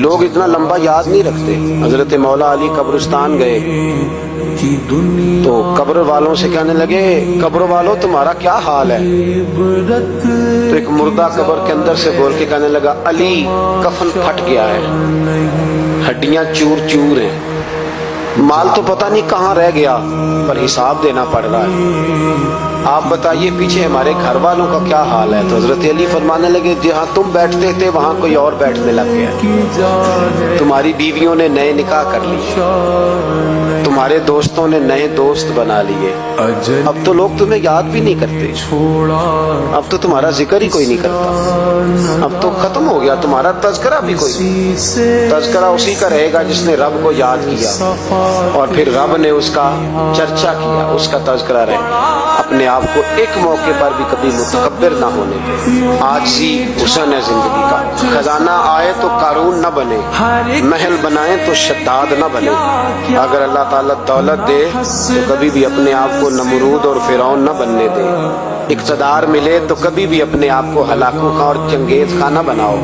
لوگ اتنا لمبا یاد نہیں رکھتے۔ حضرت مولا علی قبرستان گئے تو قبر والوں سے کہنے لگے قبر والوں تمہارا کیا حال ہے؟ تو ایک مردہ قبر کے اندر سے بول کے کہنے لگا علی کفن پھٹ گیا ہے، ہڈیاں چور چور ہیں، مال تو پتہ نہیں کہاں رہ گیا پر حساب دینا پڑ رہا ہے، آپ بتائیے پیچھے ہمارے گھر والوں کا کیا حال ہے؟ تو حضرت علی فرمانے لگے جہاں تم بیٹھتے تھے وہاں کوئی اور بیٹھنے لگ گیا، تمہاری بیویوں نے نئے نکاح کر لیے، تمہارے دوستوں نے نئے دوست بنا لیے، اب تو لوگ تمہیں یاد بھی نہیں کرتے، اب تو تمہارا ذکر ہی کوئی نہیں کرتا، اب تو ختم ہو گیا تمہارا تذکرہ بھی کوئی نہیں، تذکرہ اسی کا رہے گا جس نے رب کو یاد کیا اور پھر رب نے اس کا چرچا کیا، اس کا تذکرہ رہے، اپنے آپ کو ایک موقع پر بھی کبھی متکبر نہ ہونے دے، عاجزی حسن ہے زندگی کا، خزانہ آئے تو قارون نہ بنے، محل بنائے تو شداد نہ بنے، اگر اللہ تعالیٰ دولت دے تو کبھی بھی اپنے آپ کو نمرود اور فرعون نہ بننے دے، اقتدار ملے تو کبھی بھی اپنے آپ کو ہلاکو خاں اور چنگیز خاں نہ بناؤ،